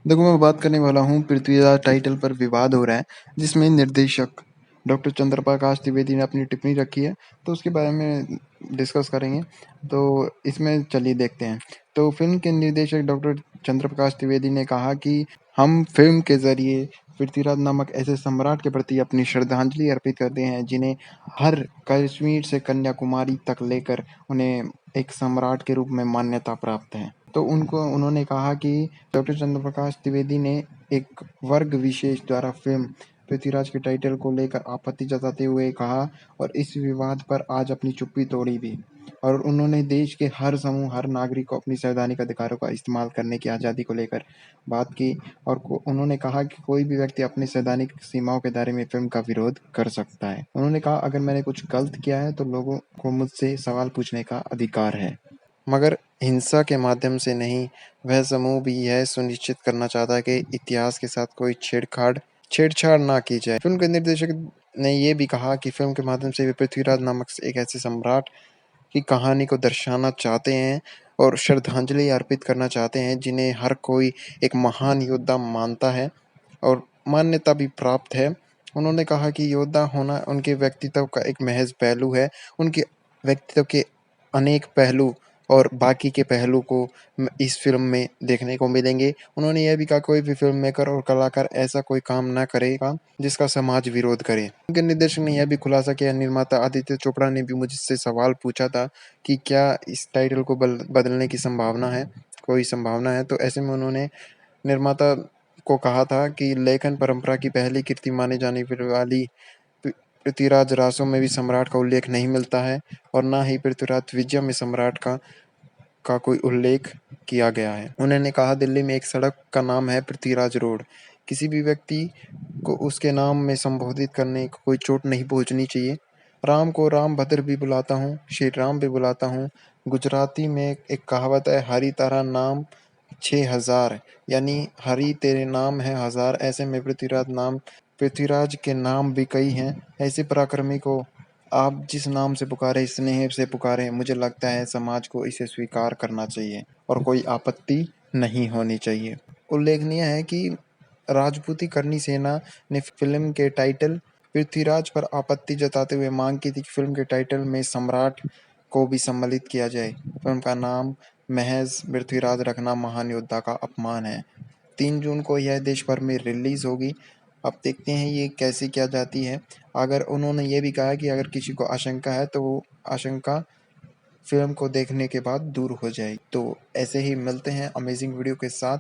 देखो, मैं बात करने वाला हूँ पृथ्वीराज टाइटल पर विवाद हो रहा है, जिसमें निर्देशक डॉक्टर चंद्रप्रकाश त्रिवेदी ने अपनी टिप्पणी रखी है, तो उसके बारे में डिस्कस करेंगे। तो इसमें चलिए देखते हैं। तो फिल्म के निर्देशक डॉक्टर चंद्रप्रकाश त्रिवेदी ने कहा कि हम फिल्म के ज़रिए पृथ्वीराज नामक ऐसे सम्राट के प्रति अपनी श्रद्धांजलि अर्पित करते हैं, जिन्हें हर कश्मीर से कन्याकुमारी तक लेकर उन्हें एक सम्राट के रूप में मान्यता प्राप्त है। तो उन्होंने कहा कि डॉक्टर चंद्रप्रकाश त्रिवेदी ने एक वर्ग विशेष द्वारा फिल्म पृथ्वीराज के टाइटल को लेकर आपत्ति जताते हुए कहा और इस विवाद पर आज अपनी चुप्पी तोड़ी भी। और उन्होंने देश के हर समूह, हर नागरिक को अपनी संवैधानिक अधिकारों का इस्तेमाल करने की आज़ादी को लेकर बात की। और उन्होंने कहा कि कोई भी व्यक्ति अपनी संवैधानिक सीमाओं के दायरे में फिल्म का विरोध कर सकता है। उन्होंने कहा, अगर मैंने कुछ गलत किया है तो लोगों को मुझसे सवाल पूछने का अधिकार है, मगर हिंसा के माध्यम से नहीं। वह समूह भी यह सुनिश्चित करना चाहता है कि इतिहास के साथ कोई छेड़छाड़ ना की जाए। फिल्म के निर्देशक ने ये भी कहा कि फिल्म के माध्यम से वे पृथ्वीराज नामक एक ऐसे सम्राट की कहानी को दर्शाना चाहते हैं और श्रद्धांजलि अर्पित करना चाहते हैं, जिन्हें हर कोई एक महान योद्धा मानता है और मान्यता भी प्राप्त है। उन्होंने कहा कि योद्धा होना उनके व्यक्तित्व का एक महज पहलू है। उनके व्यक्तित्व के अनेक पहलू और बाकी के पहलू को इस फिल्म में देखने को मिलेंगे। उन्होंने यह भी कहा, कोई भी फिल्म मेकर और कलाकार ऐसा कोई काम ना करेगा जिसका समाज विरोध करे। उनके निर्देशक ने यह भी खुलासा किया, निर्माता आदित्य चोपड़ा ने भी मुझसे सवाल पूछा था कि क्या इस टाइटल को बदलने की संभावना है, कोई संभावना है। तो ऐसे में उन्होंने निर्माता को कहा था कि लेखन परंपरा की पहली कृति माने जाने वाली पृथ्वीराज रासो में भी सम्राट का उल्लेख नहीं मिलता है और ना ही पृथ्वीराज विजय में सम्राट का कोई उल्लेख किया गया है। उन्होंने कहा, दिल्ली में एक सड़क का नाम है पृथ्वीराज रोड। किसी भी व्यक्ति को उसके नाम में संबोधित करने को कोई चोट नहीं पहुंचनी चाहिए। राम को राम भद्र भी बुलाता हूँ, श्री राम भी बुलाता हूँ। गुजराती में एक कहावत है, हरि तारा नाम 6000, यानी हरि तेरे नाम है हजार। ऐसे में पृथ्वीराज के नाम भी कई हैं। ऐसे पराक्रमी को आप जिस नाम से पुकारे, स्नेह से पुकारे, मुझे लगता है समाज को इसे स्वीकार करना चाहिए और कोई आपत्ति नहीं होनी चाहिए। उल्लेखनीय है कि राजपूती करनी सेना ने फिल्म के टाइटल पृथ्वीराज पर आपत्ति जताते हुए मांग की थी कि फिल्म के टाइटल में सम्राट को भी सम्मिलित किया जाए। फिल्म का नाम महज पृथ्वीराज रखना महान योद्धा का अपमान है। 3 जून को यह देश भर में रिलीज होगी। अब देखते हैं ये कैसे क्या जाती है। अगर उन्होंने ये भी कहा कि अगर किसी को आशंका है तो वो आशंका फिल्म को देखने के बाद दूर हो जाएगी। तो ऐसे ही मिलते हैं अमेजिंग वीडियो के साथ।